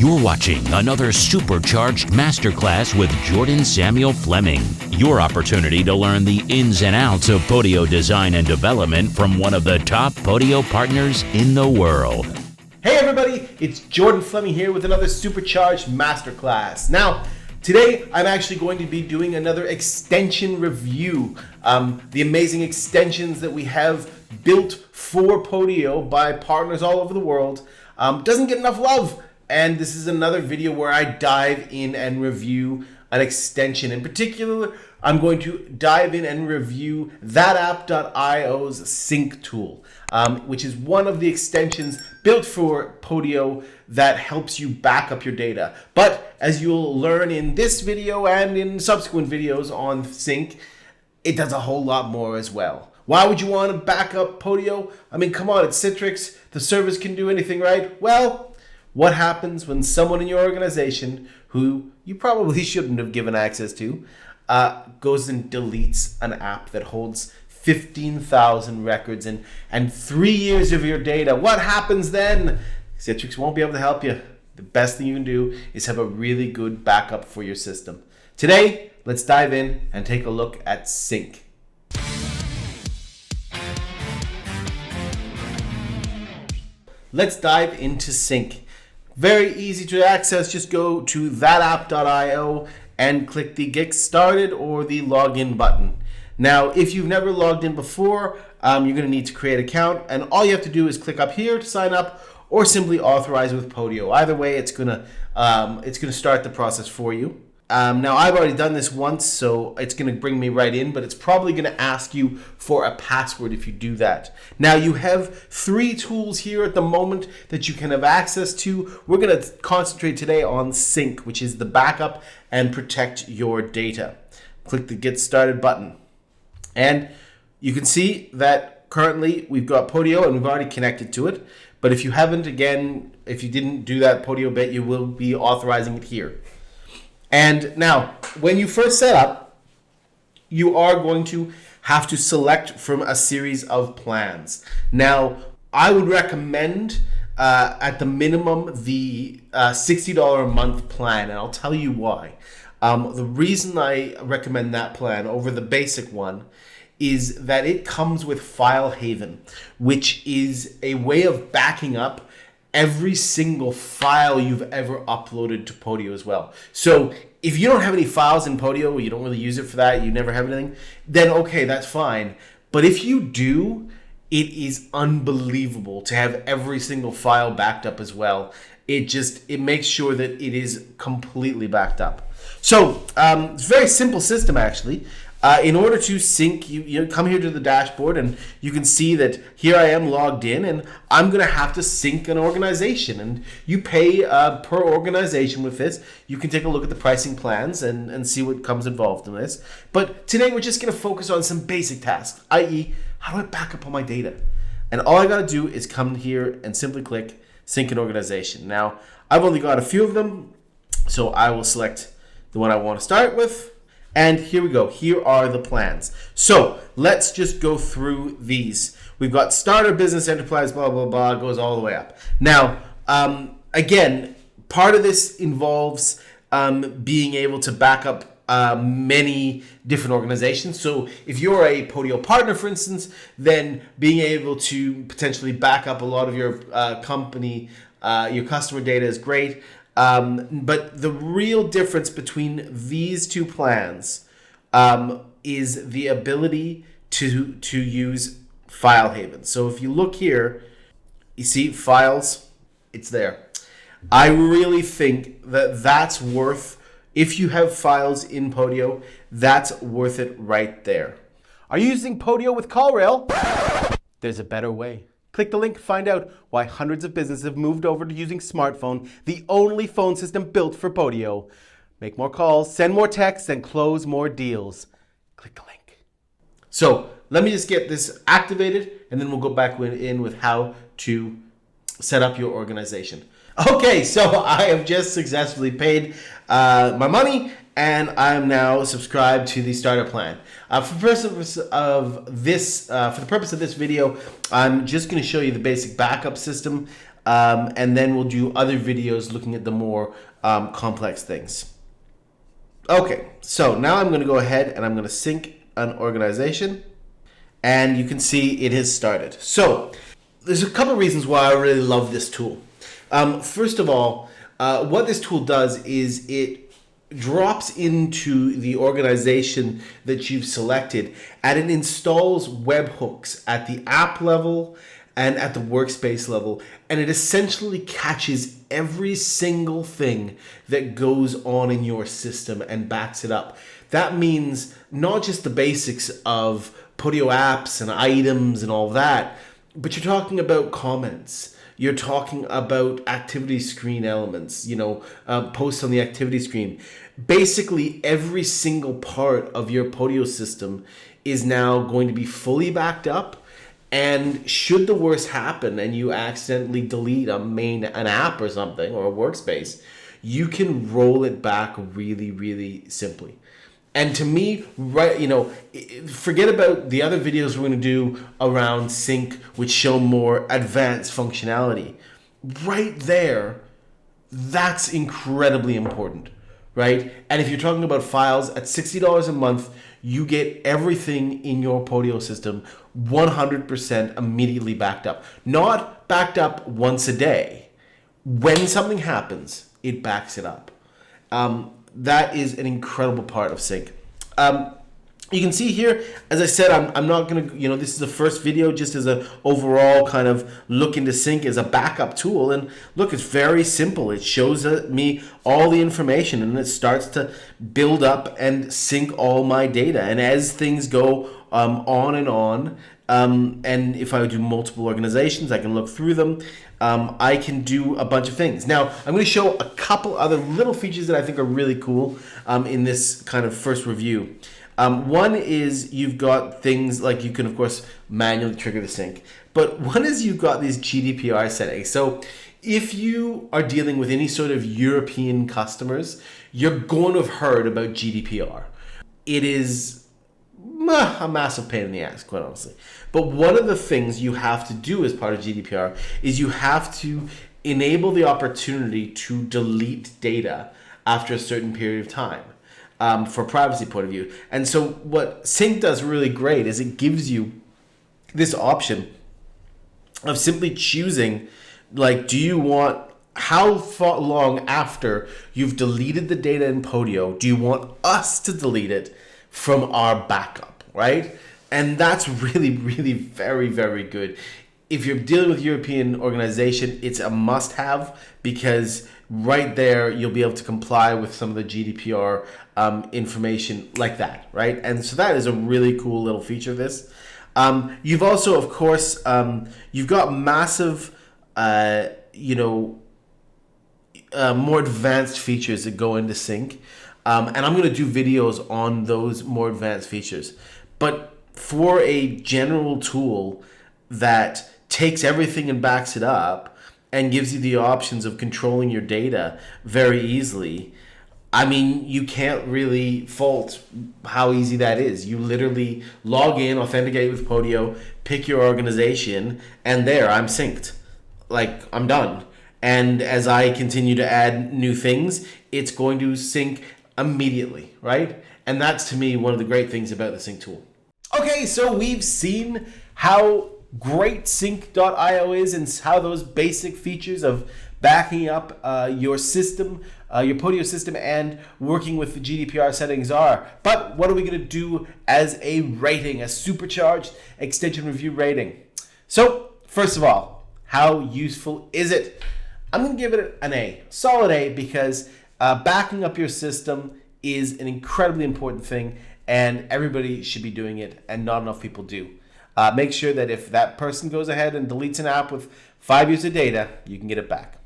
You're watching another Supercharged Masterclass with Jordan Samuel Fleming. Your opportunity to learn the ins and outs of Podio design and development from one of the top Podio partners in the world. Hey everybody, it's Jordan Fleming here with another Supercharged Masterclass. Now, today I'm actually going to be doing another extension review. The amazing extensions that we have built for Podio by partners all over the world doesn't get enough love. And this is another video where I dive in and review an extension. In particular, I'm going to dive in and review thatapp.io's sync tool, which is one of the extensions built for Podio that helps you back up your data. But as you'll learn in this video and in subsequent videos on sync, it does a whole lot more as well. Why would you want to back up Podio? I mean, come on, it's Citrix. The service can do anything, right? Well, what happens when someone in your organization, who you probably shouldn't have given access to, goes and deletes an app that holds 15,000 records and 3 years of your data? What happens then? Citrix won't be able to help you. The best thing you can do is have a really good backup for your system. Today, let's dive in and take a look at sync. Let's dive into sync. Very easy to access. Just go to thatapp.io and click the Get Started or the Login button. Now, if you've never logged in before, you're going to need to create an account, and all you have to do is click up here to sign up, or simply authorize with Podio. Either way, it's gonna start the process for you. Now, I've already done this once, so it's going to bring me right in, but it's probably going to ask you for a password if you do that. Now, you have 3 tools here at the moment that you can have access to. We're going to concentrate today on sync, which is the backup and protect your data. Click the Get Started button. And you can see that currently we've got Podio and we've already connected to it. But if you haven't, again, if you didn't do that Podio bit, you will be authorizing it here. And now, when you first set up, you are going to have to select from a series of plans. Now, I would recommend at the minimum the $60 a month plan, and I'll tell you why. The reason I recommend that plan over the basic one is that it comes with File Haven, which is a way of backing up every single file you've ever uploaded to Podio as well. So if you don't have any files in Podio, you don't really use it for that, you never have anything, then okay, that's fine. But if you do, it is unbelievable to have every single file backed up as well. It makes sure that it is completely backed up. So it's a very simple system actually. In order to sync, you come here to the dashboard and you can see that here I am logged in and I'm going to have to sync an organization, and you pay per organization with this. You can take a look at the pricing plans and see what comes involved in this. But today we're just going to focus on some basic tasks, i.e. how do I back up all my data? And all I got to do is come here and simply click sync an organization. Now, I've only got a few of them, so I will select the one I want to start with. And here we go. Here are the plans. So let's just go through these. We've got starter, business, enterprise, blah, blah, blah, goes all the way up. Now, again, part of this involves being able to back up many different organizations. So if you're a Podio partner, for instance, then being able to potentially back up a lot of your company, your customer data is great. But the real difference between these two plans is the ability to use File Haven. So if you look here, you see files, it's there. I really think that that's worth, if you have files in Podio, that's worth it right there. Are you using Podio with CallRail? There's a better way. Click the link to find out why hundreds of businesses have moved over to using smartphone, the only phone system built for Podio. Make more calls, send more texts, and close more deals. Click the link. So let me just get this activated, and then we'll go back in with how to set up your organization. Okay, so I have just successfully paid my money, and I'm now subscribed to the starter plan. For the purpose of this video, I'm just going to show you the basic backup system. and then we'll do other videos looking at the more complex things. Okay, so now I'm going to go ahead and I'm going to sync an organization, and you can see it has started. So there's a couple of reasons why I really love this tool. First of all, what this tool does is it drops into the organization that you've selected, and it installs webhooks at the app level and at the workspace level, and it essentially catches every single thing that goes on in your system and backs it up. That means not just the basics of Podio apps and items and all that, but you're talking about comments. You're talking about activity screen elements, posts on the activity screen. Basically, every single part of your Podio system is now going to be fully backed up. And should the worst happen and you accidentally delete an app or something, or a workspace, you can roll it back really, really simply. And to me, forget about the other videos we're going to do around sync, which show more advanced functionality. Right there, that's incredibly important, right? And if you're talking about files at $60 a month, you get everything in your Podio system 100% immediately backed up. Not backed up once a day. When something happens, it backs it up. That is an incredible part of sync. You can see here, as I said, I'm not going to, this is the first video just as an overall kind of look into sync as a backup tool. And look, it's very simple. It shows me all the information, and it starts to build up and sync all my data. And as things go on and on, and if I do multiple organizations, I can look through them. I can do a bunch of things. Now, I'm going to show a couple other little features that I think are really cool in this kind of first review. One is you've got things like you can, of course, manually trigger the sync. But one is you've got these Gdpr settings. So if you are dealing with any sort of European customers, you're going to have heard about GDPR. It is a massive pain in the ass, quite honestly. But one of the things you have to do as part of GDPR is you have to enable the opportunity to delete data after a certain period of time. For a privacy point of view. And so what sync does really great is it gives you this option of simply choosing, like, do you want, how far long after you've deleted the data in Podio do you want us to delete it from our backup, right? And that's really, really very, very good. If you're dealing with a European organization, it's a must-have, because right there you'll be able to comply with some of the GDPR information like that, right? And so that is a really cool little feature of this. You've also, of course, you've got massive, more advanced features that go into sync. And I'm going to do videos on those more advanced features. But for a general tool that takes everything and backs it up and gives you the options of controlling your data very easily, I mean, you can't really fault how easy that is. You literally log in, authenticate with Podio, pick your organization, and there, I'm synced. Like, I'm done. And as I continue to add new things, it's going to sync immediately, right? And that's, to me, one of the great things about the sync tool. Okay, so we've seen how great sync.io is and how those basic features of backing up your system, your Podio system, and working with the GDPR settings are. But what are we going to do as a rating, a supercharged extension review rating? So, first of all, how useful is it? I'm going to give it an A, solid A, because backing up your system is an incredibly important thing, and everybody should be doing it, and not enough people do. Make sure that if that person goes ahead and deletes an app with 5 years of data, you can get it back.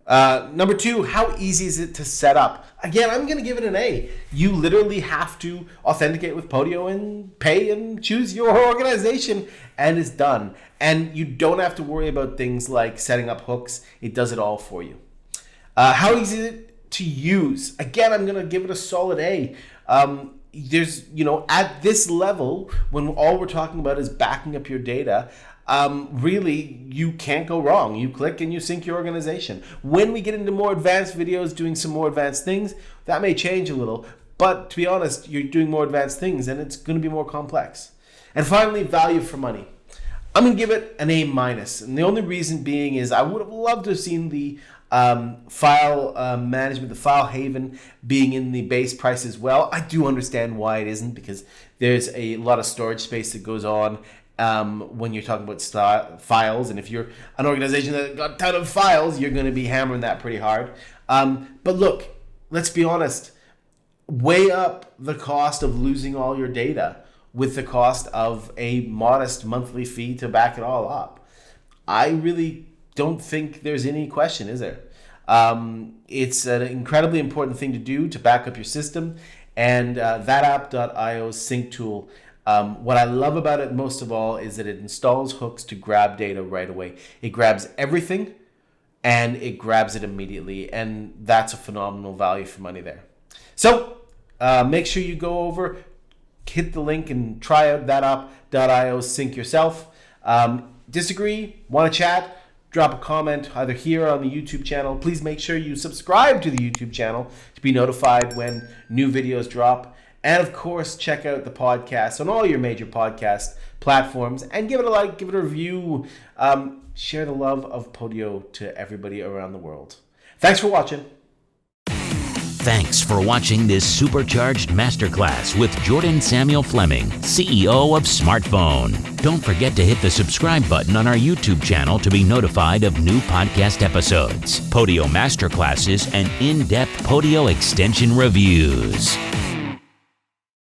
Number two, how easy is it to set up? Again, I'm going to give it an A. You literally have to authenticate with Podio and pay and choose your organization, and it's done. And you don't have to worry about things like setting up hooks. It does it all for you. How easy is it to use? Again, I'm going to give it a solid A. There's, at this level, when all we're talking about is backing up your data, really, you can't go wrong. You click and you sync your organization. When we get into more advanced videos, doing some more advanced things, that may change a little. But to be honest, you're doing more advanced things and it's going to be more complex. And finally, value for money. I'm going to give it an A-. And the only reason being is I would have loved to have seen the file management, the file haven being in the base price as well. I do understand why it isn't, because there's a lot of storage space that goes on when you're talking about files. And if you're an organization that got a ton of files, you're going to be hammering that pretty hard. But look, let's be honest. Weigh up the cost of losing all your data with the cost of a modest monthly fee to back it all up. I really don't think there's any question, is there? It's an incredibly important thing to do to back up your system. And thatapp.io sync tool, what I love about it most of all is that it installs hooks to grab data right away. It grabs everything and it grabs it immediately. And that's a phenomenal value for money there. So make sure you go over, hit the link and try out thatapp.io sync yourself. Disagree, want to chat? Drop a comment either here on the YouTube channel. Please make sure you subscribe to the YouTube channel to be notified when new videos drop. And of course, check out the podcast on all your major podcast platforms and give it a like, give it a review. Share the love of Podio to everybody around the world. Thanks for watching. Thanks for watching this Supercharged Masterclass with Jordan Samuel Fleming, CEO of Smartphone. Don't forget to hit the subscribe button on our YouTube channel to be notified of new podcast episodes, Podio Masterclasses, and in-depth Podio Extension Reviews.